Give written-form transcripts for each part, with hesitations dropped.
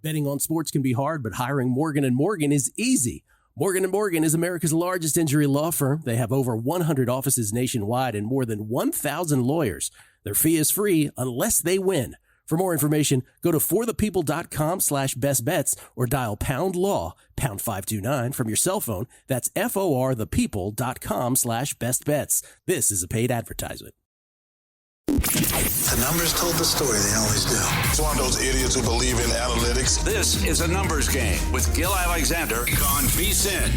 Betting on sports can be hard, but hiring Morgan & Morgan is easy. Morgan & Morgan is America's largest injury law firm. They have over 100 offices nationwide and more than 1,000 lawyers. Their fee is free unless they win. For more information, go to forthepeople.com/bestbets or dial pound law, pound 529 from your cell phone. That's forthepeople.com/bestbets. This is a paid advertisement. The numbers told the story, they always do. It's one of those idiots who believe in analytics. This is A Numbers Game with Gil Alexander on VSiN.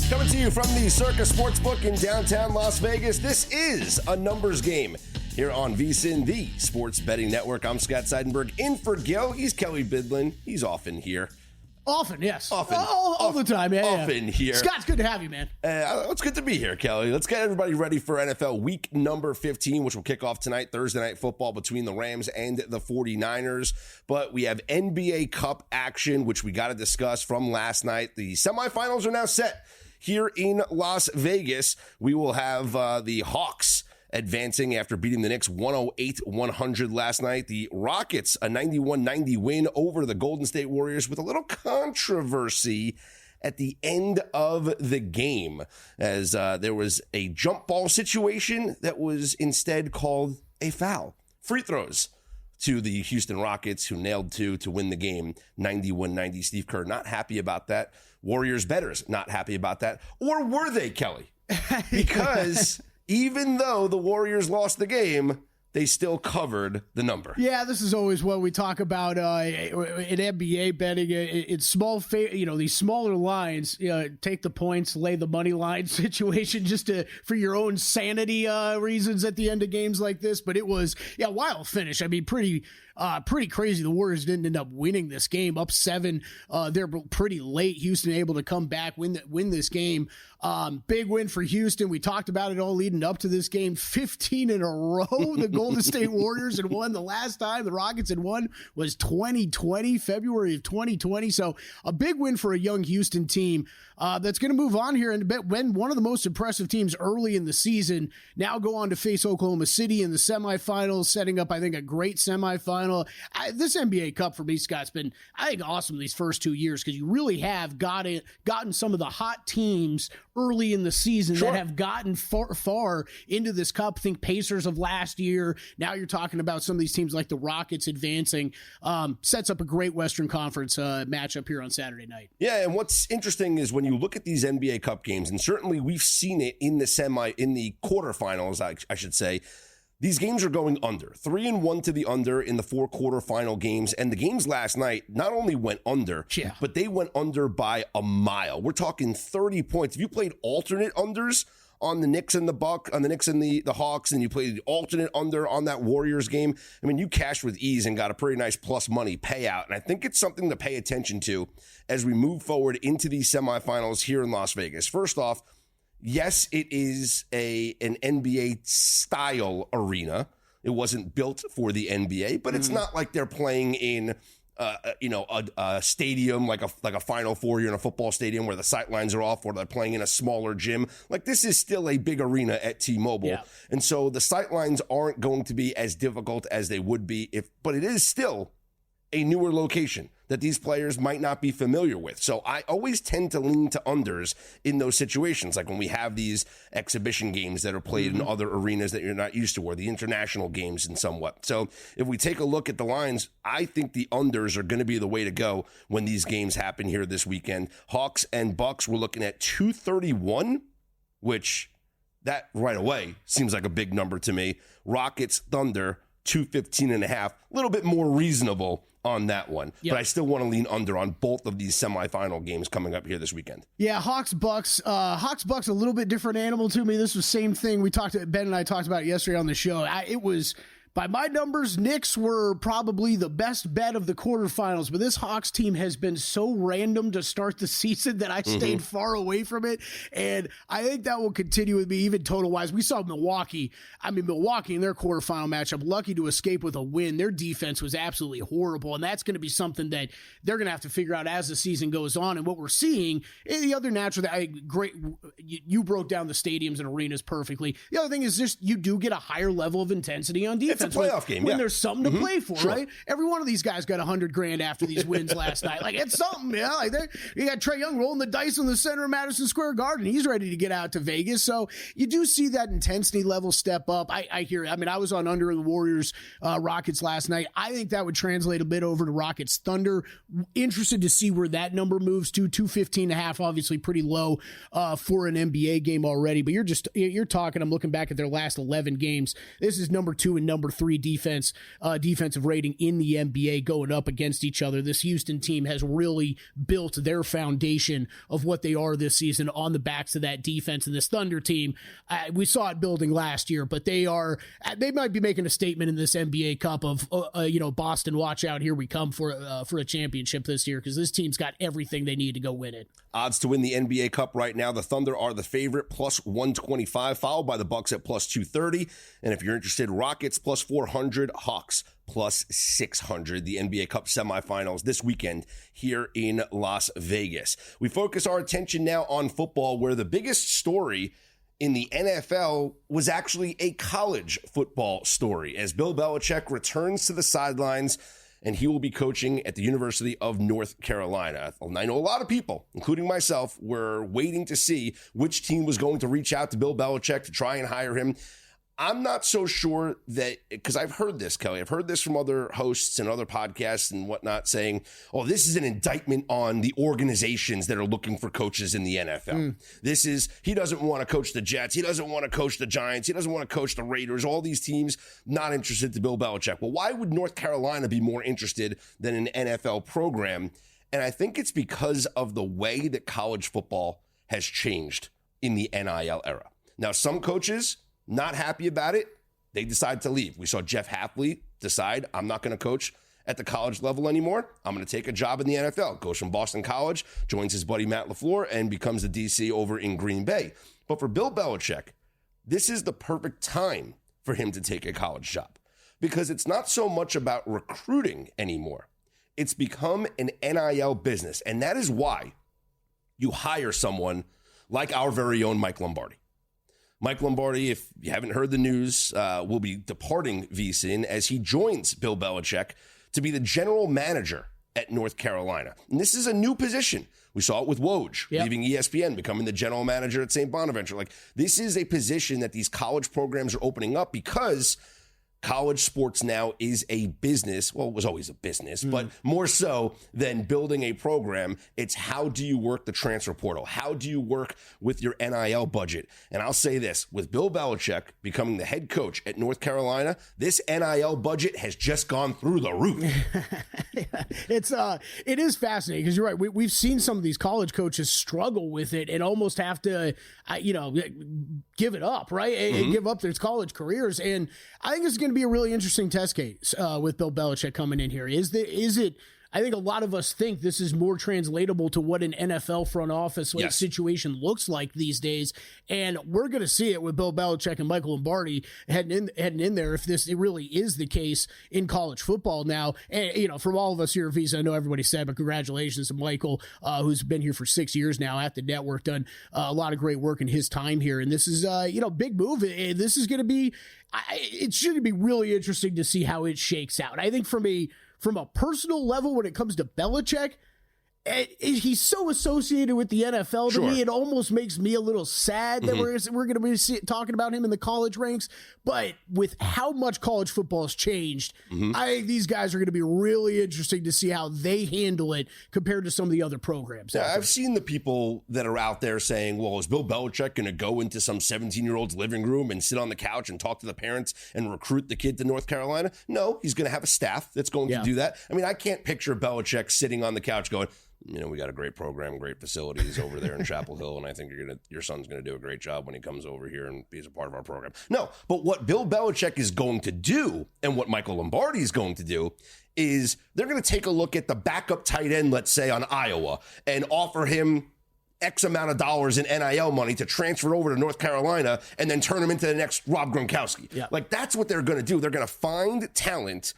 Coming to you from the Circus Sportsbook in downtown Las Vegas, this is A Numbers Game here on VSiN, the sports betting network. I'm Scott Seidenberg, in for Gil. He's Kelley Bydlon. He's often here. Often, yes. Often. All the time, yeah. Often here. Scott, it's good to have you, man. It's good to be here, Kelley. Let's get everybody ready for NFL week number 15, which will kick off tonight, Thursday Night Football between the Rams and the 49ers. But we have NBA Cup action, which we got to discuss from last night. The semifinals are now set here in Las Vegas. We will have the Hawks advancing after beating the Knicks 108-100 last night. The Rockets, a 91-90 win over the Golden State Warriors with a little controversy at the end of the game, as there was a jump ball situation that was instead called a foul. Free throws to the Houston Rockets, who nailed two to win the game 91-90. Steve Kerr not happy about that. Warriors bettors not happy about that. Or were they, Kelley? Because even though the Warriors lost the game, they still covered the number. Yeah, this is always what we talk about in NBA betting. It's small, these smaller lines. Take the points, lay the money line situation just for your own sanity reasons at the end of games like this. But it was wild finish. I mean, pretty crazy. The Warriors didn't end up winning this game, up 7. They're pretty late. Houston able to come back, win this game. Big win for Houston. We talked about it all leading up to this game. 15 in a row. The Golden State Warriors had won. The last time the Rockets had won was 2020, February of 2020. So a big win for a young Houston team that's going to move on here and win one of the most impressive teams early in the season. Now go on to face Oklahoma City in the semifinals, setting up, I think, a great semifinal. This NBA Cup for me, Scott's been, I think, awesome these first 2 years because you really have gotten some of the hot teams early in the season that have gotten far into this cup. Think Pacers of last year. Now you're talking about some of these teams like the Rockets advancing. Sets up a great Western Conference matchup here on Saturday night. Yeah, and what's interesting is when you look at these NBA Cup games, and certainly we've seen it in the quarterfinals, I should say, these games are going under. 3-1 to the under in the 4 quarterfinal games. And the games last night not only went under, but they went under by a mile. We're talking 30 points. If you played alternate unders on the Knicks and the the Hawks, and you played the alternate under on that Warriors game, I mean, you cashed with ease and got a pretty nice plus money payout. And I think it's something to pay attention to as we move forward into these semifinals here in Las Vegas. First off, yes, it is an NBA style arena. It wasn't built for the NBA, but it's not like they're playing in a stadium like a Final Four. You're in a football stadium where the sightlines are off, or they're playing in a smaller gym. Like, this is still a big arena at T-Mobile, and so the sightlines aren't going to be as difficult as they would be but it is still a newer location that these players might not be familiar with. So I always tend to lean to unders in those situations, like when we have these exhibition games that are played in other arenas that you're not used to, or the international games in somewhat. So if we take a look at the lines, I think the unders are going to be the way to go when these games happen here this weekend. Hawks and Bucks, we're looking at 231, which that right away seems like a big number to me. Rockets, Thunder, 215.5, a little bit more reasonable on that one. But I still want to lean under on both of these semifinal games coming up here this weekend. Yeah, Hawks-Bucks. Hawks-Bucks, a little bit different animal to me. This was the same thing Ben and I talked about yesterday on the show. It was By my numbers, Knicks were probably the best bet of the quarterfinals, but this Hawks team has been so random to start the season that I stayed far away from it, and I think that will continue with me even total-wise. We saw Milwaukee in their quarterfinal matchup, lucky to escape with a win. Their defense was absolutely horrible, and that's going to be something that they're going to have to figure out as the season goes on. And what we're seeing, the other natural, great, you broke down the stadiums and arenas perfectly. The other thing is just you do get a higher level of intensity on defense. It's a playoff game, when there's something to play for, right? Every one of these guys got $100,000 after these wins last night. Like, it's something, yeah. Like, you got Trae Young rolling the dice in the center of Madison Square Garden. He's ready to get out to Vegas. So you do see that intensity level step up. I hear it. I mean, I was on under the Warriors Rockets last night. I think that would translate a bit over to Rockets Thunder. Interested to see where that number moves to. 215.5, obviously pretty low for an NBA game already. But you're talking, I'm looking back at their last 11 games. This is number 2 and number 3 defensive rating in the NBA going up against each other. This Houston team has really built their foundation of what they are this season on the backs of that defense. And this Thunder team, we saw it building last year, but they might be making a statement in this NBA Cup of, Boston, watch out, here we come for a championship this year, because this team's got everything they need to go win it. Odds to win the NBA Cup right now, the Thunder are the favorite, plus 125, followed by the Bucks at plus 230. And if you're interested, Rockets plus 400, Hawks plus 600. The NBA Cup semifinals this weekend here in Las Vegas. We focus our attention now on football, where the biggest story in the NFL was actually a college football story, as Bill Belichick returns to the sidelines, and he will be coaching at the University of North Carolina. And I know a lot of people, including myself, were waiting to see which team was going to reach out to Bill Belichick to try and hire him. I'm not so sure that, because I've heard this, Kelley. I've heard this from other hosts and other podcasts and whatnot saying, oh, this is an indictment on the organizations that are looking for coaches in the NFL. He doesn't want to coach the Jets. He doesn't want to coach the Giants. He doesn't want to coach the Raiders. All these teams not interested to Bill Belichick. Well, why would North Carolina be more interested than an NFL program? And I think it's because of the way that college football has changed in the NIL era. Now, some coaches not happy about it, they decide to leave. We saw Jeff Hafley decide, I'm not going to coach at the college level anymore. I'm going to take a job in the NFL. Goes from Boston College, joins his buddy Matt LaFleur, and becomes the DC over in Green Bay. But for Bill Belichick, this is the perfect time for him to take a college job, because it's not so much about recruiting anymore. It's become an NIL business, and that is why you hire someone like our very own Mike Lombardi. Mike Lombardi, if you haven't heard the news, will be departing VSiN as he joins Bill Belichick to be the general manager at North Carolina. And this is a new position. We saw it with Woj, leaving ESPN, becoming the general manager at St. Bonaventure. Like, this is a position that these college programs are opening up, because college sports now is a business. Well, it was always a business, but more so than building a program. It's how do you work the transfer portal? How do you work with your NIL budget? And I'll say this, with Bill Belichick becoming the head coach at North Carolina, this NIL budget has just gone through the roof. It is fascinating, because you're right. We've seen some of these college coaches struggle with it and almost have to, give it up, right? And give up their college careers. And I think it's going to be a really interesting test case with Bill Belichick coming in here. Is it? I think a lot of us think this is more translatable to what an NFL front office situation looks like these days. And we're going to see it with Bill Belichick and Michael Lombardi heading in there, if it really is the case in college football now. And, from all of us here at VSiN, I know everybody said, but congratulations to Michael, who's been here for 6 years now at the network, done a lot of great work in his time here. And this is, big move. This is going to be, it's going to be really interesting to see how it shakes out. I think from a personal level, when it comes to Belichick, he's so associated with the NFL to me, it almost makes me a little sad that we're going to be talking about him in the college ranks. But with how much college football has changed, I think these guys are going to be really interesting to see how they handle it compared to some of the other programs. Yeah, I've seen the people that are out there saying, well, is Bill Belichick going to go into some 17-year-old's living room and sit on the couch and talk to the parents and recruit the kid to North Carolina? No, he's going to have a staff that's going to do that. I mean, I can't picture Belichick sitting on the couch going, We got a great program, great facilities over there in Chapel Hill, and I think your son's going to do a great job when he comes over here and be a part of our program. No, but what Bill Belichick is going to do and what Michael Lombardi is going to do is they're going to take a look at the backup tight end, let's say, on Iowa, and offer him X amount of dollars in NIL money to transfer over to North Carolina and then turn him into the next Rob Gronkowski. Yeah. Like, that's what they're going to do. They're going to find talent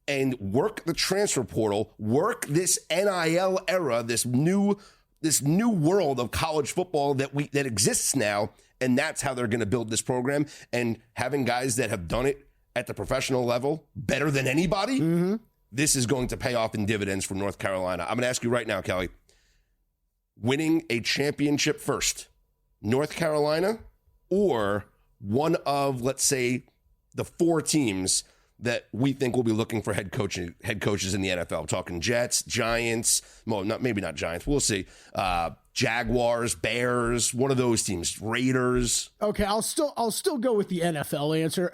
and work the transfer portal, work this NIL era, this new world of college football that exists now, and that's how they're going to build this program. And having guys that have done it at the professional level better than anybody, this is going to pay off in dividends for North Carolina. I'm going to ask you right now, Kelley, winning a championship first, North Carolina or one of, let's say, the 4 teams that we think will be looking for head coaches in the NFL. I'm talking Jets, Giants, well, maybe not Giants. We'll see. Jaguars, Bears, one of those teams, Raiders. Okay, I'll still go with the NFL answer.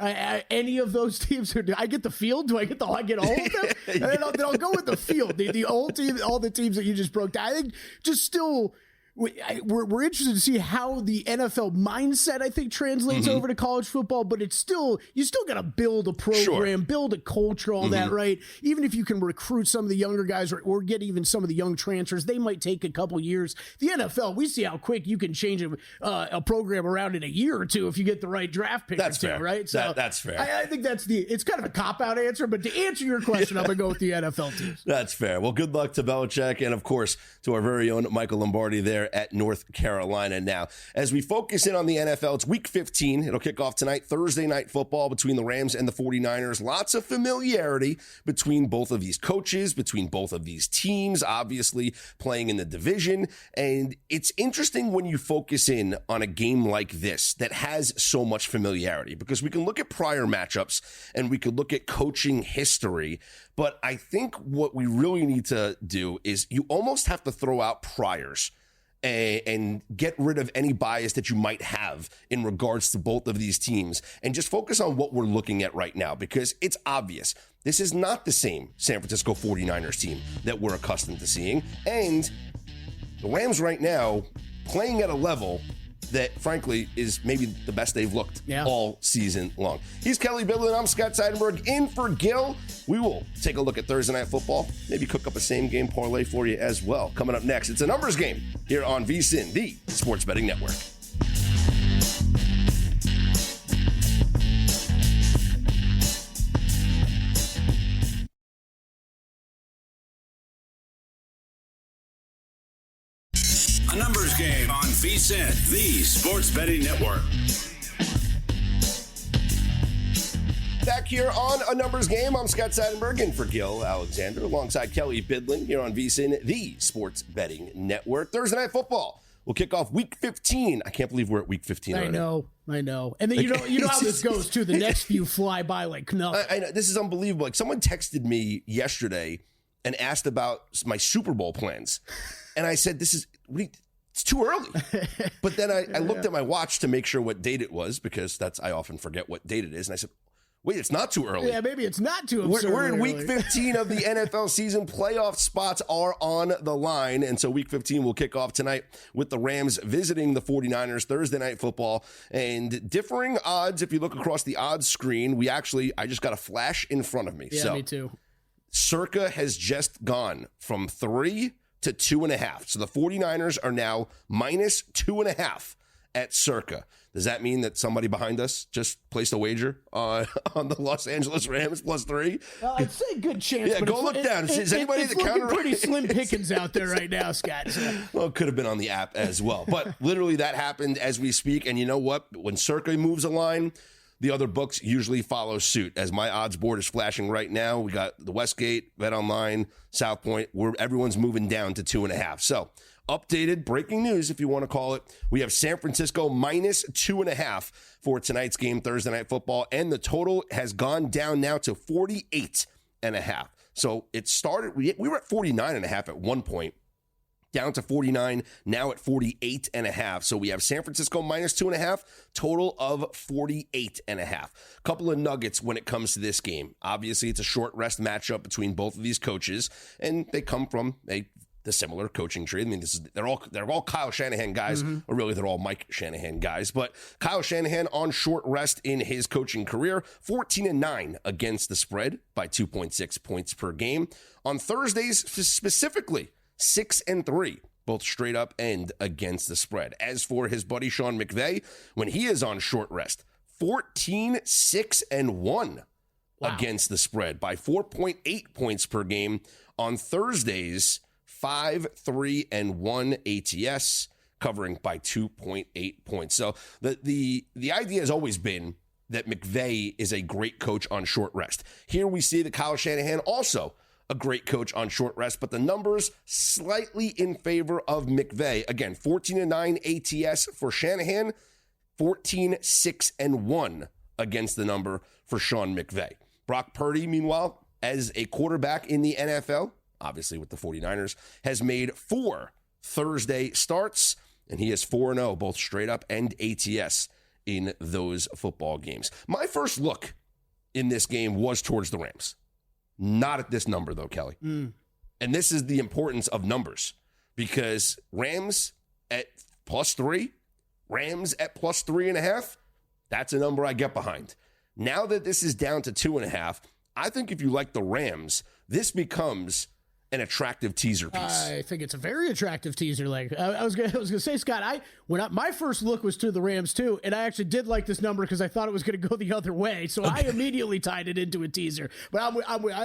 Any of those teams, do I get the field? Do I get all of them? And then I'll go with the field. The old team, all the teams that you just broke down. I think just still. We're interested to see how the NFL mindset, I think, translates over to college football, but you still got to build a program, build a culture, all that, right? Even if you can recruit some of the younger guys or get even some of the young transfers, they might take a couple years. The NFL, we see how quick you can change a program around in a year or two if you get the right draft pick. That's fair, right? So that's fair. I think it's kind of a cop-out answer, but to answer your question, I'm going to go with the NFL teams. That's fair. Well, good luck to Belichick and, of course, to our very own Michael Lombardi there at North Carolina. Now, as we focus in on the NFL, it's week 15. It'll kick off tonight, Thursday night football between the Rams and the 49ers. Lots of familiarity between both of these coaches, between both of these teams, obviously playing in the division. And it's interesting when you focus in on a game like this that has so much familiarity, because we can look at prior matchups and we could look at coaching history. But I think what we really need to do is you almost have to throw out priors and get rid of any bias that you might have in regards to both of these teams and just focus on what we're looking at right now, because it's obvious. This is not the same San Francisco 49ers team that we're accustomed to seeing. And the Rams right now playing at a level that, frankly, is maybe the best they've looked all season long. He's Kelley Bydlon. I'm Scott Seidenberg in for Gil. We will take a look at Thursday Night Football, maybe cook up a same-game parlay for you as well. Coming up next, it's a numbers game here on VSiN, the Sports Betting Network. A numbers game on VSiN, the Sports Betting Network. Back here on A Numbers Game, I'm Scott Seidenberg in for Gil Alexander alongside Kelley Bydlon here on VSiN, the Sports Betting Network. Thursday Night Football will kick off week 15. I can't believe we're at week 15 already. I know. And then you know how this goes too. The next few fly by like nothing. I know. This is unbelievable. Like, someone texted me yesterday and asked about my Super Bowl plans. And I said, it's too early. But then I looked at my watch to make sure what date it was, because I often forget what date it is. And I said, wait, it's not too early. Yeah, maybe it's not too absurd. We're in week 15 of the NFL season. Playoff spots are on the line. And so week 15 will kick off tonight with the Rams visiting the 49ers, Thursday Night Football. And differing odds, if you look across the odds screen, I just got a flash in front of me. Yeah, me too. Circa has just gone from 3 to 2.5. So the 49ers are now minus 2.5 at Circa. Does that mean that somebody behind us just placed a wager on the Los Angeles Rams +3? Well, I'd say good chance. Yeah, but go look down. Is anybody it's the counter? Looking pretty slim pickings out there right now, Scott. So. Well, it could have been on the app as well. But literally that happened as we speak. And you know what? When Circa moves a line, the other books usually follow suit. As my odds board is flashing right now, we got the Westgate, Bet Online, South Point, where everyone's moving down to 2.5. So updated breaking news, if you want to call it. We have San Francisco minus 2.5 for tonight's game, Thursday Night Football. And the total has gone down now to 48.5. So it started, we were at 49.5 at one point. Down to 49, now at 48.5. So we have San Francisco minus 2.5, total of 48.5. Couple of nuggets when it comes to this game. Obviously, it's a short rest matchup between both of these coaches, and they come from a the similar coaching tree. I mean, they're all Kyle Shanahan guys, or really they're all Mike Shanahan guys. But Kyle Shanahan on short rest in his coaching career, 14-9 against the spread by 2.6 points per game. On Thursdays specifically, 6-3, both straight up and against the spread. As for his buddy Sean McVay, when he is on short rest, 14-6-1 against the spread by 4.8 points per game. On Thursdays, 5-3-1 ATS, covering by 2.8 points. So the idea has always been that McVay is a great coach on short rest. Here we see that Kyle Shanahan also a great coach on short rest, but the numbers slightly in favor of McVay. Again, 14-9 ATS for Shanahan, 14-6-1 against the number for Sean McVay. Brock Purdy, meanwhile, as a quarterback in the NFL, obviously with the 49ers, has made 4 Thursday starts, and he is 4-0, both straight up and ATS in those football games. My first look in this game was towards the Rams. Not at this number, though, Kelley. And this is the importance of numbers, because Rams at +3, Rams at +3.5, that's a number I get behind. Now that this is down to 2.5, I think if you like the Rams, this becomes an attractive teaser piece. I think it's a very attractive teaser leg. I was gonna say, Scott, my first look was to the Rams too, and I actually did like this number because I thought it was going to go the other way, so I immediately tied it into a teaser. But I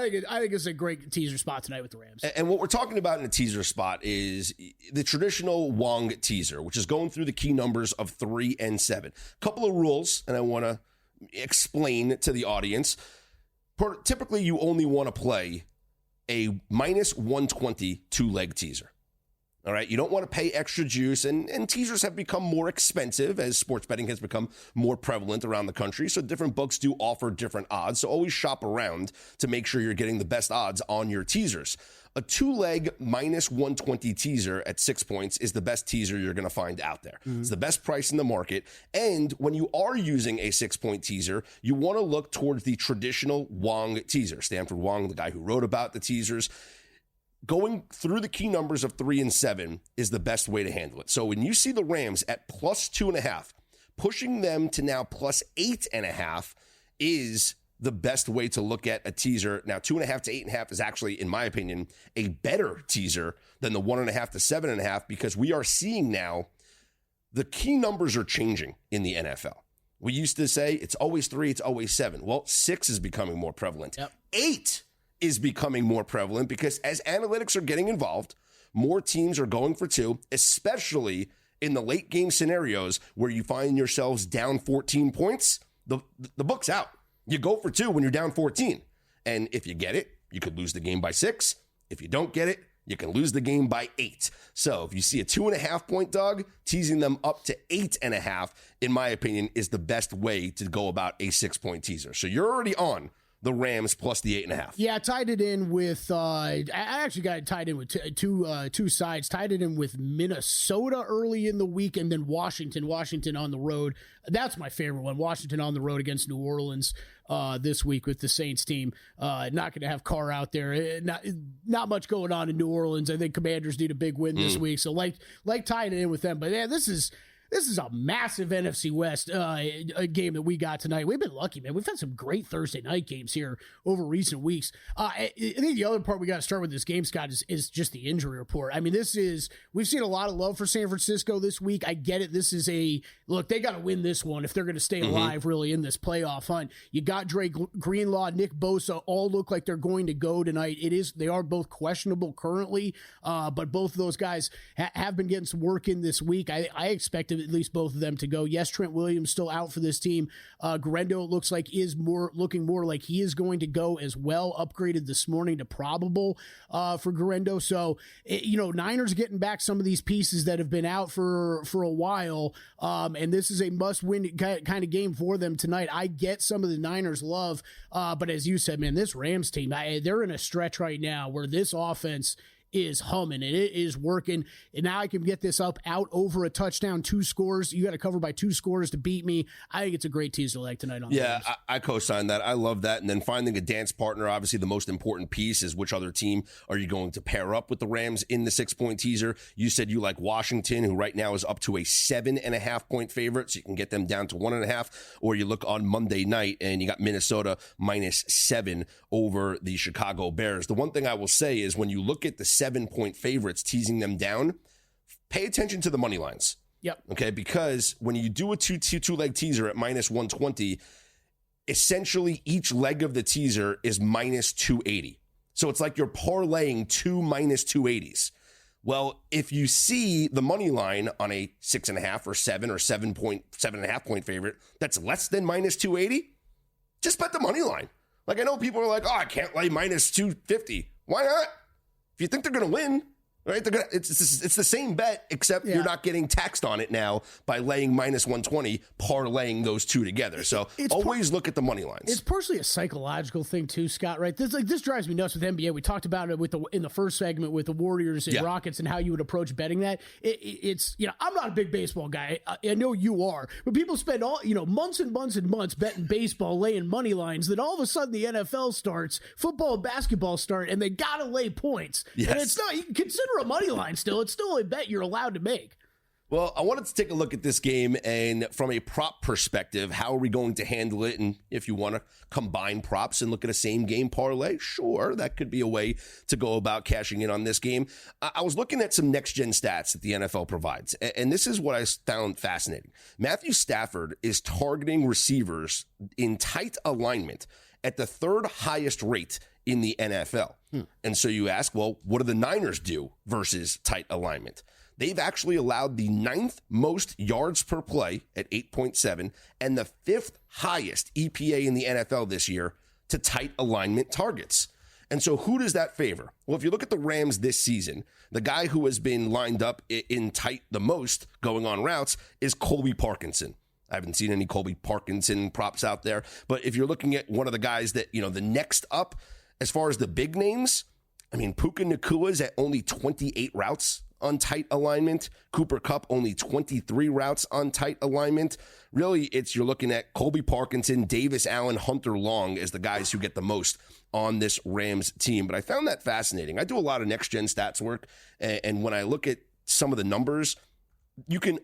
think it's a great teaser spot tonight with the Rams. And what we're talking about in a teaser spot is the traditional Wong teaser, which is going through the key numbers of 3 and 7. Couple of rules, and I want to explain to the audience. Typically, you only want to play a -120 two-leg teaser. All right, you don't want to pay extra juice, and teasers have become more expensive as sports betting has become more prevalent around the country, so different books do offer different odds, so always shop around to make sure you're getting the best odds on your teasers. A two-leg -120 teaser at 6 points is the best teaser you're going to find out there. It's the best price in the market, and when you are using a 6-point teaser, you want to look towards the traditional Wong teaser. Stanford Wong, the guy who wrote about the teasers. Going through the key numbers of 3 and 7 is the best way to handle it. So when you see the Rams at +2.5, pushing them to now +8.5 is the best way to look at a teaser. Now, 2.5 to 8.5 is actually, in my opinion, a better teaser than the 1.5 to 7.5, because we are seeing now the key numbers are changing in the NFL. We used to say it's always 3, it's always 7. Well, 6 is becoming more prevalent. 8 is becoming more prevalent because as analytics are getting involved, more teams are going for 2, especially in the late game scenarios where you find yourselves down 14 points. The book's out. You go for 2 when you're down 14. And if you get it, you could lose the game by 6. If you don't get it, you can lose the game by 8. So if you see a 2.5 point dog, teasing them up to 8.5, in my opinion, is the best way to go about a 6-point teaser. So you're already on the Rams plus the 8.5. Yeah, I tied it in with, I actually got it tied in with two sides. Tied it in with Minnesota early in the week, and then Washington on the road. That's my favorite one. Washington on the road against New Orleans this week with the Saints team. Not going to have Carr out there. Not much going on in New Orleans. I think Commanders need a big win this week. So like tying it in with them. But yeah, this is a massive NFC West game that we got tonight. We've been lucky, man. We've had some great Thursday night games here over recent weeks. I think the other part we got to start with this game, Scott, is just the injury report. I mean, we've seen a lot of love for San Francisco this week. I get it. This is look, they got to win this one if they're going to stay alive really in this playoff hunt. You got Dre Greenlaw, Nick Bosa, all look like they're going to go tonight. They are both questionable currently, but both of those guys have been getting some work in this week. I expected at least both of them to go. Yes, Trent Williams still out for this team. Guerendo, it looks like, is looking more like he is going to go as well. Upgraded this morning to probable for Guerendo. So, Niners getting back some of these pieces that have been out for a while. And this is a must-win kind of game for them tonight. I get some of the Niners love, but as you said, man, this Rams team, they're in a stretch right now where this offense is humming and it is working. And now I can get this out over a touchdown, 2 scores. You got to cover by 2 scores to beat me. I think it's a great teaser leg tonight on the Rams. I co-sign that. I love that. And then finding a dance partner, obviously the most important piece is which other team are you going to pair up with the Rams in the 6-point teaser. You said you like Washington, who right now is up to a 7.5-point favorite, so you can get them down to 1.5. Or you look on Monday night and you got Minnesota -7 over the Chicago Bears. The one thing I will say is when you look at the 7-point favorites teasing them down, pay attention to the money lines. Yep. Okay, because when you do a two-leg teaser at -120, essentially each leg of the teaser is -280. So it's like you're parlaying 2 -280s. Well, if you see the money line on a 6.5 or 7 or 7.5 point favorite that's less than -280, just bet the money line. Like, I know people are like, oh, I can't lay -250. Why not? If you think they're going to win, right? It's the same bet, except you're not getting taxed on it now by laying -120, parlaying those two together. So always look at the money lines. It's partially a psychological thing too, Scott. Right? This drives me nuts with NBA. We talked about it in the first segment with the Warriors and Rockets and how you would approach betting that. It's I'm not a big baseball guy. I know you are, but people spend all months and months and months betting baseball, laying money lines. Then all of a sudden the NFL starts, football and basketball start, and they gotta lay points. Yes. And it's not. You can consider a money line still. It's still a bet you're allowed to make. Well, I wanted to take a look at this game, and from a prop perspective, how are we going to handle it? And if you want to combine props and look at a same game parlay, sure, that could be a way to go about cashing in on this game. I was looking at some next-gen stats that the NFL provides, and this is what I found fascinating. Matthew Stafford is targeting receivers in tight alignment at the 3rd highest rate in the NFL. And so you ask, well, what do the Niners do versus tight alignment? They've actually allowed the 9th most yards per play at 8.7 and the 5th highest EPA in the NFL this year to tight alignment targets. And so who does that favor? Well, if you look at the Rams this season, the guy who has been lined up in tight the most going on routes is Colby Parkinson. I haven't seen any Colby Parkinson props out there, but if you're looking at one of the guys that, the next up, as far as the big names, I mean, Puka Nakua's at only 28 routes on tight alignment. Cooper Kupp only 23 routes on tight alignment. Really, you're looking at Colby Parkinson, Davis Allen, Hunter Long as the guys who get the most on this Rams team. But I found that fascinating. I do a lot of next-gen stats work, and when I look at some of the numbers, you can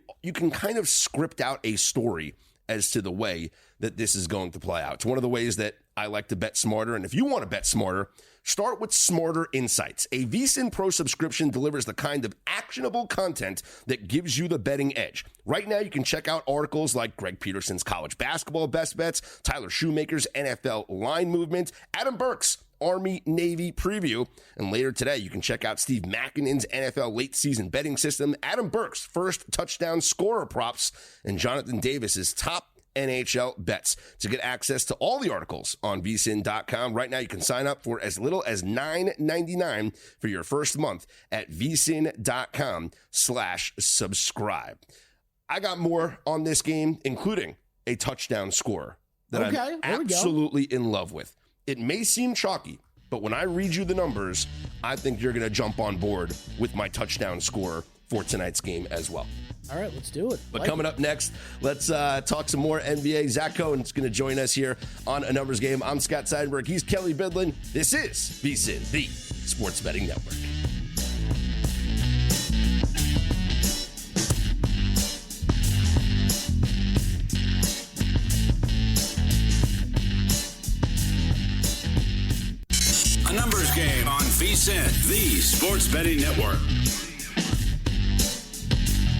kind of script out a story as to the way that this is going to play out. It's one of the ways that I like to bet smarter. And if you want to bet smarter, start with Smarter Insights. A VSiN Pro subscription delivers the kind of actionable content that gives you the betting edge. Right now, you can check out articles like Greg Peterson's college basketball best bets, Tyler Shoemaker's NFL line movement, Adam Burke's Army-Navy preview. And later today, you can check out Steve Makinen's NFL late season betting system, Adam Burke's first touchdown scorer props, and Jonathan Davis's top NHL bets. To get access to all the articles on vsin.com right now, you can sign up for as little as $9.99 for your first month at vsin.com/subscribe. I got more on this game, including a touchdown score that I'm absolutely in love with. It may seem chalky, but when I read you the numbers, I think you're going to jump on board with my touchdown score for tonight's game as well. All right, let's do it. But coming up next, let's talk some more NBA. Zach Cohen is going to join us here on A Numbers Game. I'm Scott Seidenberg. He's Kelley Bydlon. This is VSiN, the Sports Betting Network. A Numbers Game on VSiN, the Sports Betting Network.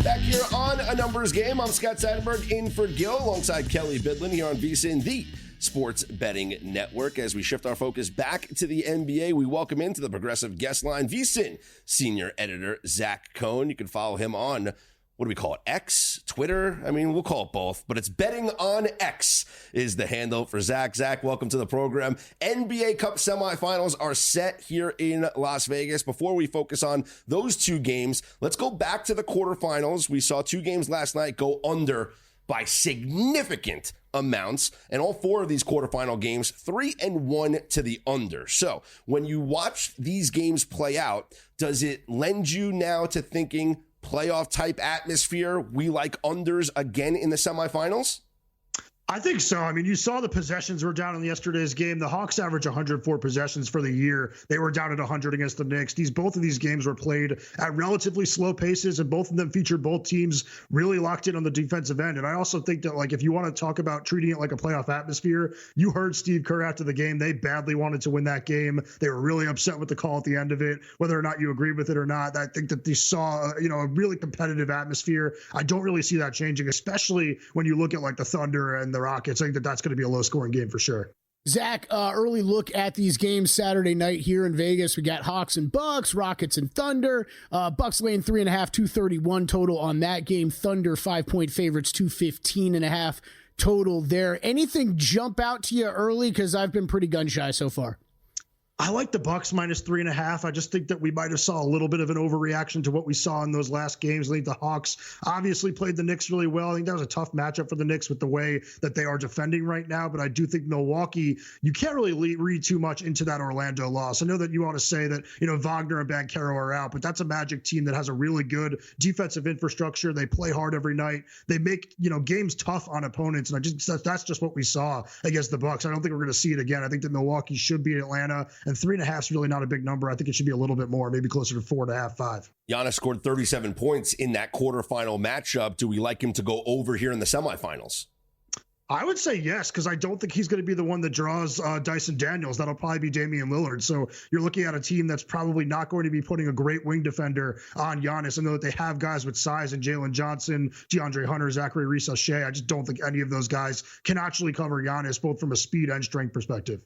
Back here on A Numbers Game, I'm Scott Seidenberg in for Gil alongside Kelley Bydlon here on VSiN, the Sports Betting Network. As we shift our focus back to the NBA, we welcome into the progressive guest line VSiN Senior Editor Zach Cohen. You can follow him on, what do we call it, X, Twitter? I mean, we'll call it both, but it's Betting on X is the handle for Zach. Zach, welcome to the program. NBA Cup semifinals are set here in Las Vegas. Before we focus on those two games, let's go back to the quarterfinals. We saw two games last night go under by significant amounts, and all 4 of these quarterfinal games, 3-1 to the under. So when you watch these games play out, does it lend you now to thinking playoff type atmosphere? We like unders again in the semifinals? I think so. I mean, you saw the possessions were down in yesterday's game. The Hawks average 104 possessions for the year. They were down at 100 against the Knicks. Both of these games were played at relatively slow paces, and both of them featured both teams really locked in on the defensive end. And I also think that, like, if you want to talk about treating it like a playoff atmosphere, you heard Steve Kerr after the game. They badly wanted to win that game. They were really upset with the call at the end of it, whether or not you agree with it or not. I think that they saw, a really competitive atmosphere. I don't really see that changing, especially when you look at like the Thunder and the Rockets. I think that that's going to be a low-scoring game for sure. Zach, early look at these games Saturday night here in Vegas. We got Hawks and Bucks, Rockets and Thunder. Bucks laying 3.5, 231 total on that game. Thunder 5-point favorites, 215.5 total there. Anything jump out to you early? Because I've been pretty gun shy so far. I like the Bucks minus 3.5. I just think that we might have saw a little bit of an overreaction to what we saw in those last games. I think the Hawks obviously played the Knicks really well. I think that was a tough matchup for the Knicks with the way that they are defending right now. But I do think Milwaukee, you can't really read too much into that Orlando loss. I know that you want to say that, Wagner and Banchero are out, but that's a Magic team that has a really good defensive infrastructure. They play hard every night. They make, games tough on opponents. And that's just what we saw against the Bucks. I don't think we're going to see it again. I think that Milwaukee should beat Atlanta. And 3.5 is really not a big number. I think it should be a little bit more, maybe closer to 4.5, 5. Giannis scored 37 points in that quarterfinal matchup. Do we like him to go over here in the semifinals? I would say yes, because I don't think he's going to be the one that draws Dyson Daniels. That'll probably be Damian Lillard. So you're looking at a team that's probably not going to be putting a great wing defender on Giannis. I know that they have guys with size and Jalen Johnson, DeAndre Hunter, Zachary Reese-Shea. I just don't think any of those guys can actually cover Giannis, both from a speed and strength perspective.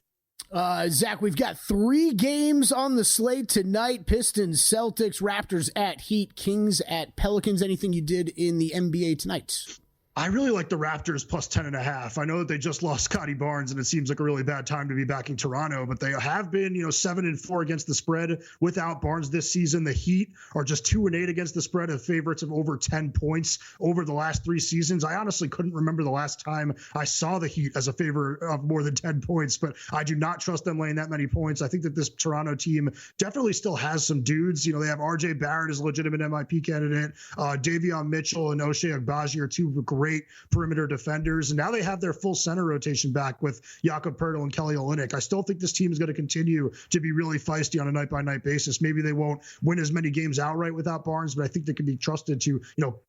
Zach, we've got 3 games on the slate tonight. Pistons, Celtics, Raptors at Heat, Kings at Pelicans. Anything you did in the NBA tonight? I really like the Raptors plus 10.5. I know that they just lost Scotty Barnes, and it seems like a really bad time to be backing Toronto, but they have been, 7-4 against the spread without Barnes this season. The Heat are just 2-8 against the spread, of favorites of over 10 points over the last 3 seasons. I honestly couldn't remember the last time I saw the Heat as a favorite of more than 10 points, but I do not trust them laying that many points. I think that this Toronto team definitely still has some dudes. They have RJ Barrett as a legitimate MIP candidate. Davion Mitchell and Ochai Agbaji are 2 great perimeter defenders. And now they have their full center rotation back with Jakob Poeltl and Kelly Olynyk. I still think this team is going to continue to be really feisty on a night-by-night basis. Maybe they won't win as many games outright without Barnes, but I think they can be trusted to,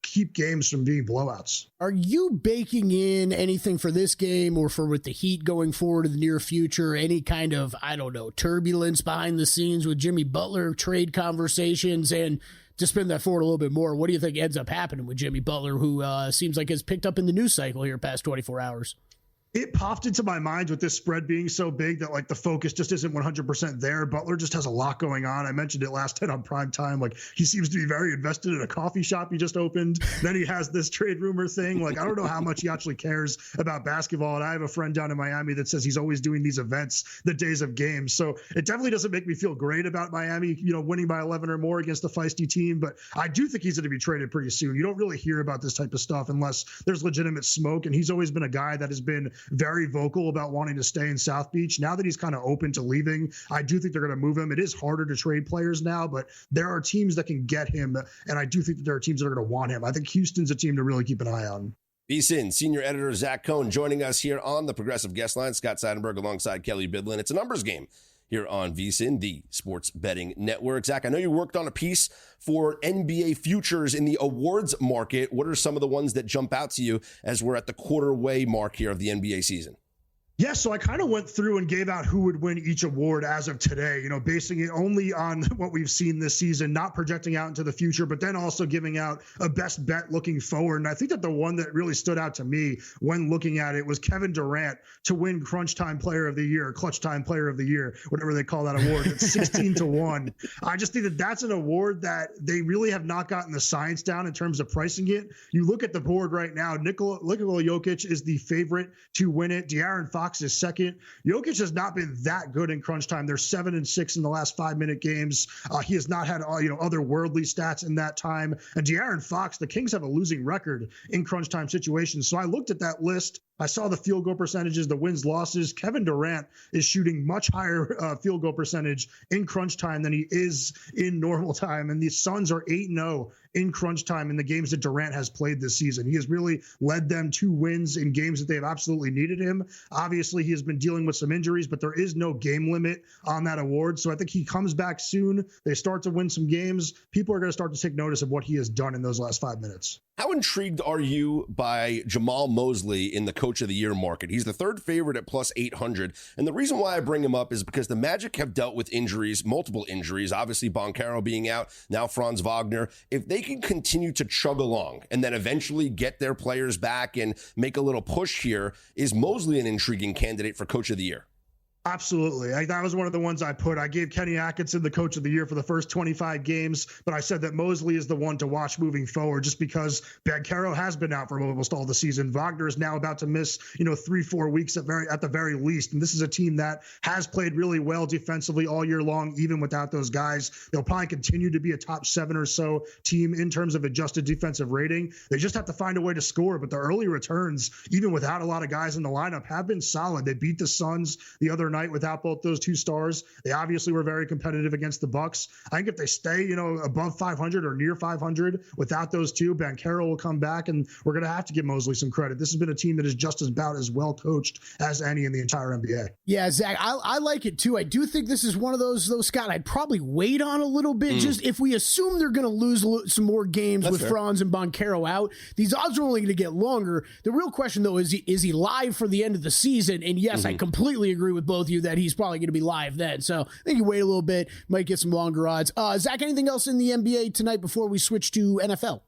keep games from being blowouts. Are you baking in anything for this game or for with the Heat going forward in the near future? Any kind of, turbulence behind the scenes with Jimmy Butler, trade conversations? And to spin that forward a little bit more, what do you think ends up happening with Jimmy Butler, who seems like has picked up in the news cycle here past 24 hours? It popped into my mind with this spread being so big that the focus just isn't 100% there. Butler just has a lot going on. I mentioned it last night on prime time. He seems to be very invested in a coffee shop he just opened. Then he has this trade rumor thing. I don't know how much he actually cares about basketball. And I have a friend down in Miami that says he's always doing these events the days of games. So it definitely doesn't make me feel great about Miami, winning by 11 or more against a feisty team. But I do think he's going to be traded pretty soon. You don't really hear about this type of stuff unless there's legitimate smoke. And he's always been a guy that has been very vocal about wanting to stay in South Beach. Now that he's kind of open to leaving, I do think they're going to move him. It is harder to trade players now, but there are teams that can get him, and I do think that there are teams that are going to want him. I think Houston's a team to really keep an eye on. VSiN Senior Editor Zach Cohen joining us here on the Progressive Guest Line. Scott Seidenberg alongside Kelley Bydlon. It's a numbers game here on VSiN, the sports betting network. Zach, I know you worked on a piece for NBA futures in the awards market. What are some of the ones that jump out to you as we're at the quarter-way mark here of the NBA season? Yeah, so I kind of went through and gave out who would win each award as of today, basing it only on what we've seen this season, not projecting out into the future, but then also giving out a best bet looking forward. And I think that the one that really stood out to me when looking at it was Kevin Durant to win Crunch Time Player of the Year, Clutch Time Player of the Year, whatever they call that award. It's 16-1. I just think that that's an award that they really have not gotten the science down in terms of pricing it. You look at the board right now, Nikola Jokic is the favorite to win it. De'Aaron Fox is second. Jokic has not been that good in crunch time. They're 7-6 in the last 5-minute games. He has not had otherworldly stats in that time. And De'Aaron Fox, the Kings have a losing record in crunch time situations. So I looked at that list I saw the field goal percentages, the wins, losses. Kevin Durant is shooting much higher field goal percentage in crunch time than he is in normal time. And the Suns are 8-0 in crunch time in the games that Durant has played this season. He has really led them to wins in games that they have absolutely needed him. Obviously, he has been dealing with some injuries, but there is no game limit on that award. So I think he comes back soon. They start to win some games. People are going to start to take notice of what he has done in those last 5 minutes. How intrigued are you by Jamal Mosley in the Coach of the Year market? He's the third favorite at plus 800. And the reason why I bring him up is because the Magic have dealt with injuries, multiple injuries, obviously Boncaro being out, now Franz Wagner. If they can continue to chug along and then eventually get their players back and make a little push here, is Mosley an intriguing candidate for Coach of the Year? Absolutely. That was one of the ones I put. I gave Kenny Atkinson the Coach of the Year for the first 25 games, but I said that Mosley is the one to watch moving forward just because Boncaro has been out for almost all the season. Wagner is now about to miss, 3-4 weeks at the very least. And this is a team that has played really well defensively all year long, even without those guys. They'll probably continue to be a top 7 or so team in terms of adjusted defensive rating. They just have to find a way to score, but the early returns, even without a lot of guys in the lineup, have been solid. They beat the Suns the other night without both those two stars. They obviously were very competitive against the Bucks. I think if they stay, above 500 or near 500 without those two, Boncaro will come back, and we're going to have to give Mosley some credit. This has been a team that is just about as well coached as any in the entire NBA. Yeah, Zach, I like it too. I do think this is one of those, Scott, I'd probably wait on a little bit. Just if we assume they're going to lose some more games with Franz and Boncaro out, these odds are only going to get longer. The real question, though, is he live for the end of the season? And yes, I completely agree with both of you that he's probably going to be live then. So I think you wait a little bit, might get some longer odds. Zach, anything else in the NBA tonight before we switch to NFL?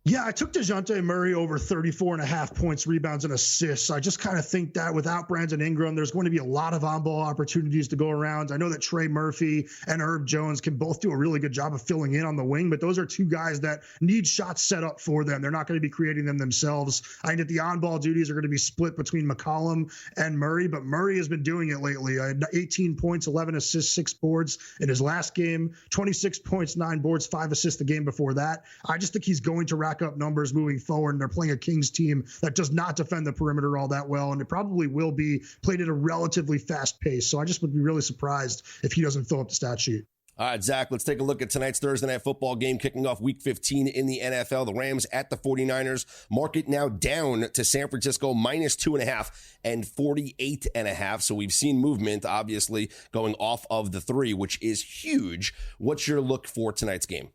Yeah, I took DeJounte Murray over 34.5 points, rebounds, and assists. I just kind of think that without Brandon Ingram, there's going to be a lot of on-ball opportunities to go around. I know that Trey Murphy and Herb Jones can both do a really good job of filling in on the wing, but those are two guys that need shots set up for them. They're not going to be creating them themselves. I think that the on-ball duties are going to be split between McCollum and Murray, but Murray has been doing it lately. 18 points, 11 assists, 6 boards in his last game, 26 points, 9 boards, 5 assists the game before that. I just think he's going to rack up numbers moving forward, and they're playing a Kings team that does not defend the perimeter all that well, and it probably will be played at a relatively fast pace. So I just would be really surprised if he doesn't fill up the stat sheet. All right, Zach, let's take a look at tonight's Thursday Night Football game kicking off Week 15 in the NFL. The Rams at the 49ers. Market now down to San Francisco minus 2.5 and 48.5. So we've seen movement, obviously, going off of the 3, which is huge. What's your look for tonight's game?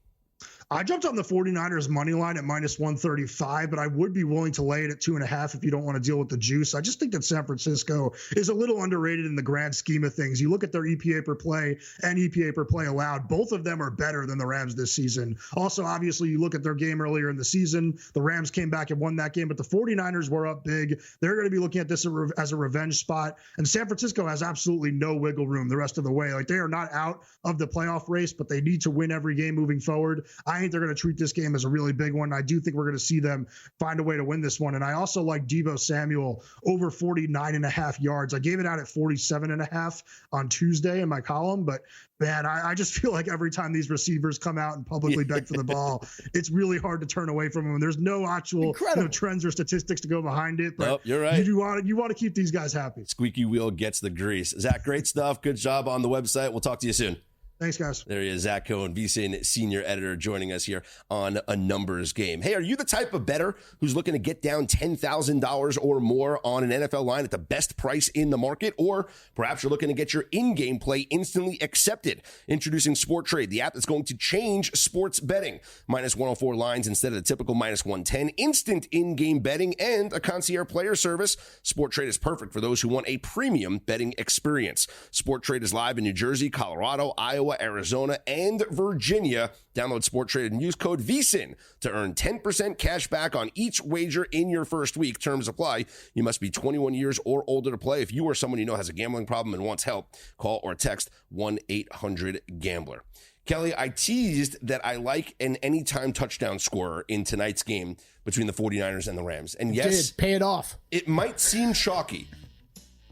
I jumped on the 49ers money line at minus 135, but I would be willing to lay it at 2.5 if you don't want to deal with the juice. I just think that San Francisco is a little underrated in the grand scheme of things. You look at their EPA per play and EPA per play allowed. Both of them are better than the Rams this season. Also, obviously, you look at their game earlier in the season. The Rams came back and won that game, but the 49ers were up big. They're going to be looking at this as a revenge spot. And San Francisco has absolutely no wiggle room the rest of the way. Like, they are not out of the playoff race, but they need to win every game moving forward. I think they're going to treat this game as a really big one. I do think we're going to see them find a way to win this one. And I also like Deebo Samuel over 49.5 yards. I gave it out at 47.5 on Tuesday in my column, but man, I just feel like every time these receivers come out and publicly beg for the ball, it's really hard to turn away from them. There's no actual trends or statistics to go behind it, but nope, you're right. You want to keep these guys happy. Squeaky wheel gets the grease. Zach, great stuff. Good job on the website. We'll talk to you soon. Thanks, guys. There he is, Zach Cohen, VSiN Senior Editor, joining us here on A Numbers Game. Hey, are you the type of bettor who's looking to get down $10,000 or more on an NFL line at the best price in the market? Or perhaps you're looking to get your in-game play instantly accepted? Introducing Sport Trade, the app that's going to change sports betting. Minus 104 lines instead of the typical minus 110. Instant in-game betting and a concierge player service. Sport Trade is perfect for those who want a premium betting experience. Sport Trade is live in New Jersey, Colorado, Iowa, Arizona, and Virginia. Download Sport Trade and use code VSiN to earn 10% cash back on each wager in your first week. Terms apply. You must be 21 years or older to play. If you or someone you know has a gambling problem and wants help, call or text 1-800-GAMBLER. Kelley, I teased that I like an anytime touchdown scorer in tonight's game between the 49ers and the Rams. And yes, pay it off. It might seem chalky,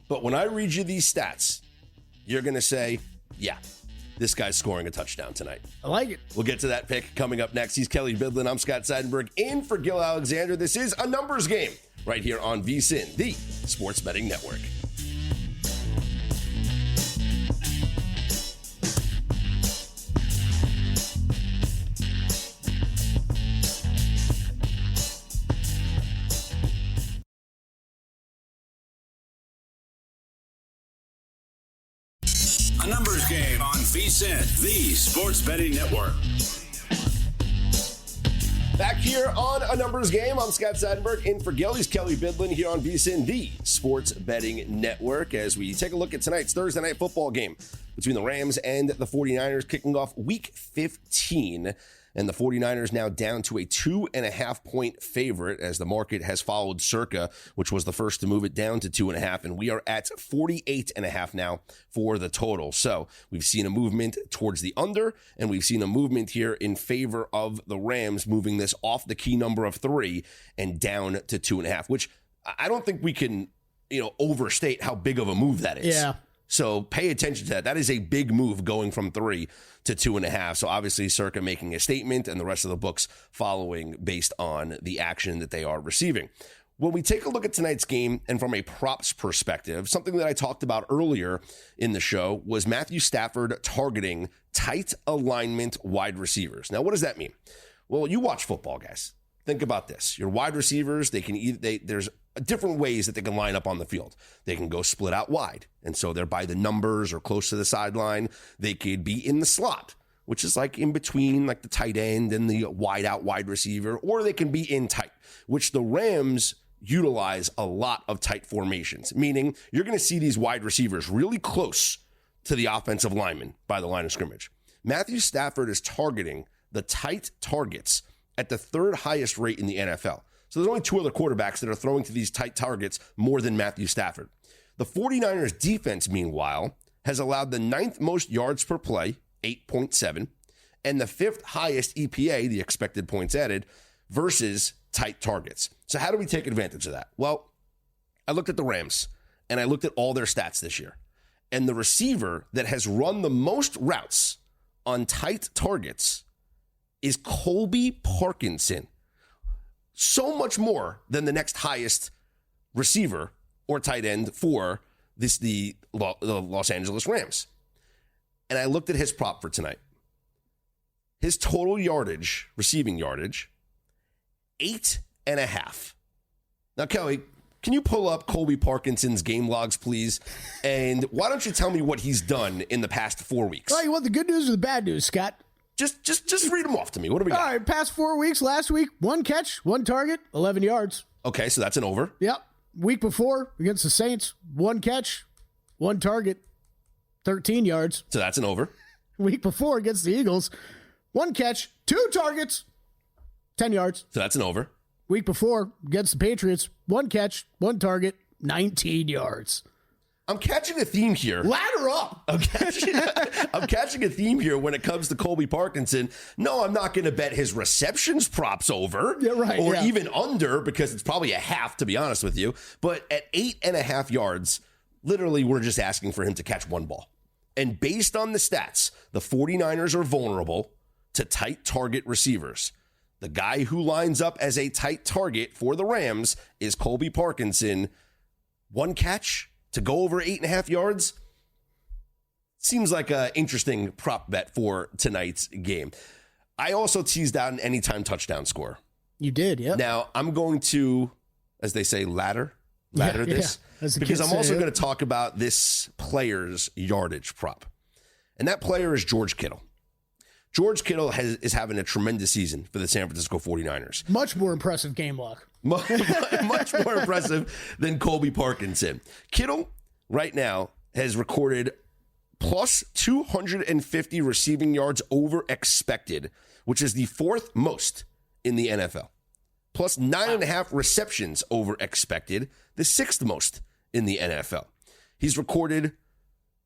but when I read you these stats, you're going to say, yeah, this guy's scoring a touchdown tonight. I like it. We'll get to that pick coming up next. He's Kelley Bydlon. I'm Scott Seidenberg in for Gil Alexander. This is A Numbers Game, right here on VSiN, the Sports Betting Network. A numbers game on VSiN, the Sports Betting Network. Back here on A Numbers Game, I'm Scott Seidenberg in for Kelley's Kelley Bydlon here on VSiN, the Sports Betting Network, as we take a look at tonight's Thursday night football game between the Rams and the 49ers, kicking off Week 15. And the 49ers now down to a 2.5-point favorite as the market has followed Circa, which was the first to move it down to 2.5. And we are at 48.5 now for the total. So we've seen a movement towards the under, and we've seen a movement here in favor of the Rams, moving this off the key number of 3 and down to 2.5, which I don't think we can, overstate how big of a move that is. Yeah. So pay attention to that. That is a big move going from 3 to 2.5. So obviously Circa making a statement and the rest of the books following based on the action that they are receiving. When we take a look at tonight's game and from a props perspective, something that I talked about earlier in the show was Matthew Stafford targeting tight alignment wide receivers. Now, what does that mean? Well, you watch football, guys. Think about this. Your wide receivers, there's different ways that they can line up on the field. They can go split out wide, and so they're by the numbers or close to the sideline. They could be in the slot, which is like in between like the tight end and the wide out wide receiver, or they can be in tight, which the Rams utilize a lot of tight formations, meaning you're going to see these wide receivers really close to the offensive lineman by the line of scrimmage. Matthew Stafford is targeting the tight targets at the 3rd highest rate in the NFL. So there's only 2 other quarterbacks that are throwing to these tight targets more than Matthew Stafford. The 49ers defense, meanwhile, has allowed the 9th most yards per play, 8.7, and the 5th highest EPA, the expected points added, versus tight targets. So how do we take advantage of that? Well, I looked at the Rams, and I looked at all their stats this year. And the receiver that has run the most routes on tight targets is Colby Parkinson. So much more than the next highest receiver or tight end for the Los Angeles Rams. And I looked at his prop for tonight. His total yardage, receiving yardage, 8.5. Now, Kelley, can you pull up Colby Parkinson's game logs, please? And why don't you tell me what he's done in the past 4 weeks? Oh, you want the good news or the bad news, Scott? Just read them off to me. What do we got? All right, past 4 weeks, last week, 1 catch, 1 target, 11 yards. Okay, so that's an over. Yep. Week before, against the Saints, 1 catch, 1 target, 13 yards. So that's an over. Week before, against the Eagles, 1 catch, 2 targets, 10 yards. So that's an over. Week before, against the Patriots, 1 catch, 1 target, 19 yards. I'm catching a theme here. Ladder up. I'm catching a theme here when it comes to Colby Parkinson. No, I'm not going to bet his receptions props over. Yeah, right, or yeah. even under, because it's probably a half, to be honest with you. But at 8.5 yards, literally, we're just asking for him to catch 1 ball. And based on the stats, the 49ers are vulnerable to tight target receivers. The guy who lines up as a tight target for the Rams is Colby Parkinson. 1 catch to go over 8.5 yards seems like an interesting prop bet for tonight's game. I also teased out an anytime touchdown score. You did, yeah. Now, I'm going to, as they say, ladder this, because I'm also going to talk about this player's yardage prop. And that player is George Kittle. George Kittle is having a tremendous season for the San Francisco 49ers. Much more impressive game log. Much more impressive than Colby Parkinson. Kittle, right now, has recorded plus 250 receiving yards over expected, which is the 4th most in the NFL. Plus 9.5 receptions over expected, the 6th most in the NFL. He's recorded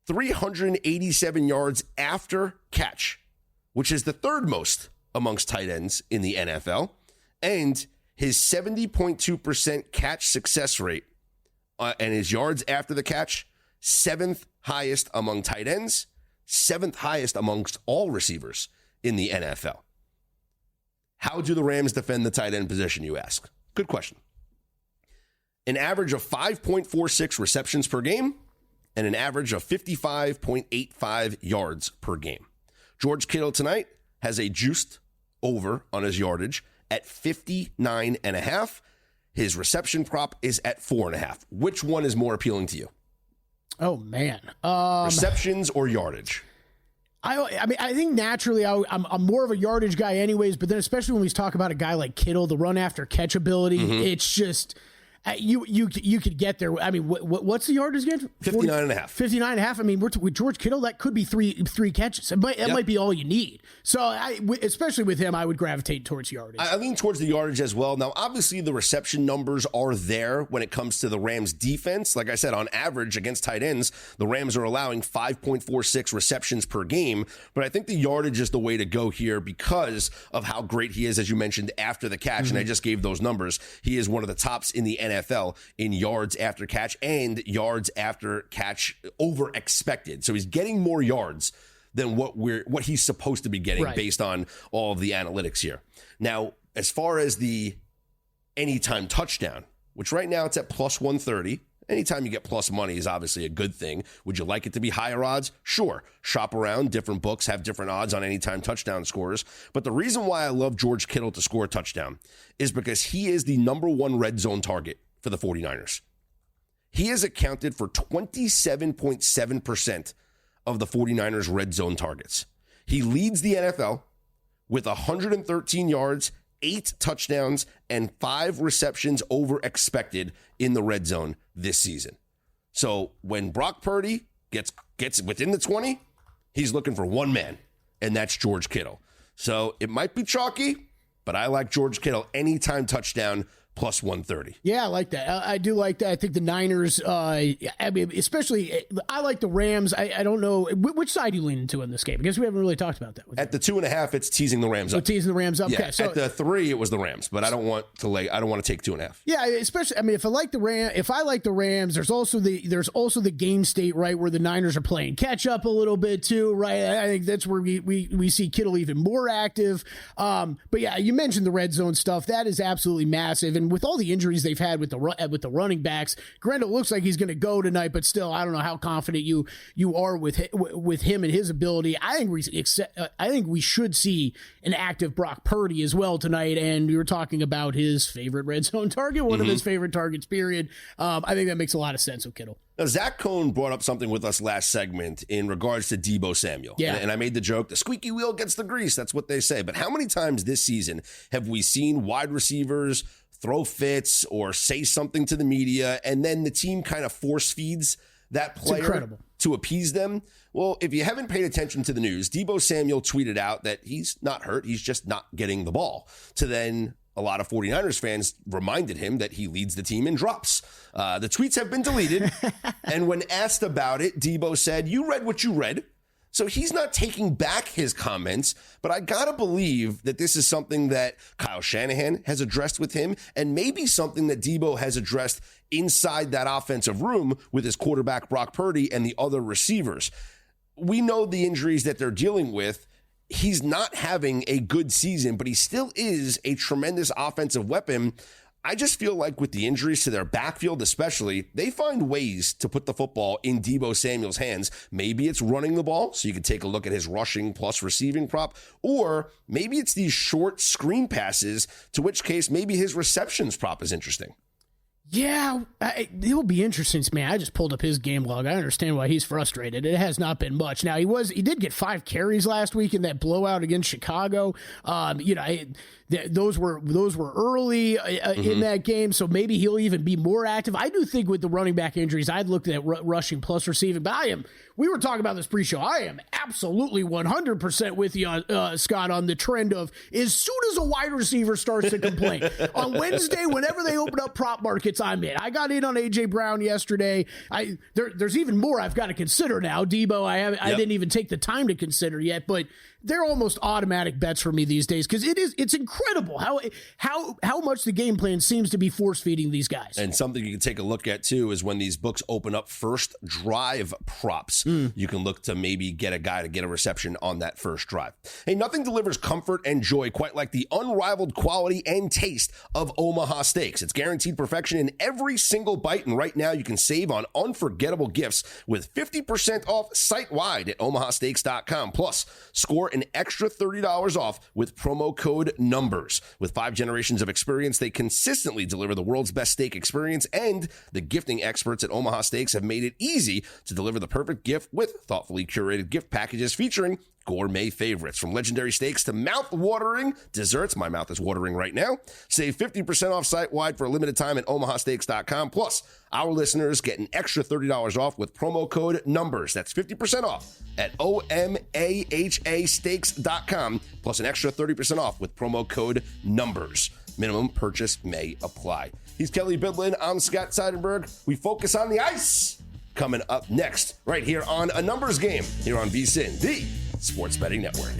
387 yards after catch, which is the 3rd most amongst tight ends in the NFL. And his 70.2% catch success rate and his yards after the catch, 7th highest among tight ends, 7th highest amongst all receivers in the NFL. How do the Rams defend the tight end position, you ask? Good question. an average of 5.46 receptions per game, and an average of 55.85 yards per game. George Kittle tonight has a juiced over on his yardage at 59.5. His reception prop is at 4.5. Which one is more appealing to you? Oh, man. Receptions or yardage? I mean, I think naturally I'm more of a yardage guy anyways, but then especially when we talk about a guy like Kittle, the run after catch ability, it's just... You could get there. I mean, what's the yardage again? 59.5. 59.5. I mean, with George Kittle, that could be three catches. It might be all you need. So, especially with him, I would gravitate towards yardage. I lean towards the yardage as well. Now, obviously, the reception numbers are there when it comes to the Rams' defense. Like I said, on average against tight ends, the Rams are allowing 5.46 receptions per game. But I think the yardage is the way to go here because of how great he is, as you mentioned, after the catch. And I just gave those numbers. He is one of the tops in the NFL in yards after catch and yards after catch over expected. So he's getting more yards than what he's supposed to be getting based on all of the analytics here. Now, as far as the anytime touchdown, which right now it's at plus 130. Anytime you get plus money is obviously a good thing. Would you like it to be higher odds? Sure. Shop around. Different books have different odds on anytime touchdown scores. But the reason why I love George Kittle to score a touchdown is because he is the number one red zone target for the 49ers. He has accounted for 27.7% of the 49ers red zone targets. He leads the NFL with 113 yards, 8 touchdowns, and 5 receptions over expected in the red zone this season. So when Brock Purdy gets within the 20, he's looking for one man, and that's George Kittle. So it might be chalky, but I like George Kittle anytime touchdown plus 130. Yeah, I like that. I do like that. I think the Niners, I mean, especially, I like the Rams. I don't know. Which side you lean into in this game? I guess we haven't really talked about that. At the 2.5, it's teasing the Rams up. Teasing the Rams up? Yeah, okay. So, at the 3, it was the Rams, but I don't want to take 2.5. Yeah, especially, I mean, if I like the Rams, there's also the game state, right, where the Niners are playing catch up a little bit too, right? I think that's where we see Kittle even more active. But yeah, you mentioned the red zone stuff. That is absolutely massive. And with all the injuries they've had with the running backs, Grendel looks like he's going to go tonight, but still, I don't know how confident you are with him and his ability. I think we should see an active Brock Purdy as well tonight. And we were talking about his favorite red zone target, one of his favorite targets, period. I think that makes a lot of sense with Kittle. Now, Zach Cohen brought up something with us last segment in regards to Deebo Samuel. Yeah. And I made the joke, the squeaky wheel gets the grease. That's what they say. But how many times this season have we seen wide receivers throw fits or say something to the media, and then the team kind of force feeds that player to appease them? Well, if you haven't paid attention to the news, Deebo Samuel tweeted out that he's not hurt. He's just not getting the ball. To then a lot of 49ers fans reminded him that he leads the team in drops. The tweets have been deleted. And when asked about it, Deebo said, "You read what you read." So he's not taking back his comments, but I gotta believe that this is something that Kyle Shanahan has addressed with him, and maybe something that Deebo has addressed inside that offensive room with his quarterback Brock Purdy and the other receivers. We know the injuries that they're dealing with. He's not having a good season, but he still is a tremendous offensive weapon. I just feel like with the injuries to their backfield especially, they find ways to put the football in Deebo Samuel's hands. Maybe it's running the ball, so you can take a look at his rushing plus receiving prop, or maybe it's these short screen passes, to which case maybe his receptions prop is interesting. Yeah, it will be interesting to me. I just pulled up his game log. I understand why he's frustrated. It has not been much. Now, he did get 5 carries last week in that blowout against Chicago. Those were early in that game, so maybe he'll even be more active. I do think with the running back injuries, I'd looked at rushing plus receiving, but we were talking about this pre-show. I am absolutely 100% with you, Scott, on the trend of as soon as a wide receiver starts to complain. On Wednesday, whenever they open up prop markets, I'm in. I got in on A.J. Brown yesterday. There's even more I've got to consider now. Debo, I didn't even take the time to consider yet, but they're almost automatic bets for me these days because it's incredible how much the game plan seems to be force feeding these guys. And something you can take a look at too is when these books open up first drive props. You can look to maybe get a guy to get a reception on that first drive. Hey, nothing delivers comfort and joy quite like the unrivaled quality and taste of Omaha Steaks. It's guaranteed perfection in every single bite, and right now you can save on unforgettable gifts with 50% off site-wide at omahasteaks.com. Plus, score an extra $30 off with promo code NUMBERS. With 5 generations of experience, they consistently deliver the world's best steak experience, and the gifting experts at Omaha Steaks have made it easy to deliver the perfect gift with thoughtfully curated gift packages featuring gourmet favorites. From legendary steaks to mouth-watering desserts. My mouth is watering right now. Save 50% off site-wide for a limited time at omahasteaks.com. Plus, our listeners get an extra $30 off with promo code NUMBERS. That's 50% off at omahasteaks.com. Plus an extra 30% off with promo code NUMBERS. Minimum purchase may apply. He's Kelley Bydlon. I'm Scott Seidenberg. We focus on the ice. Coming up next, right here on A Numbers Game, here on VSiN, the Sports Betting Network.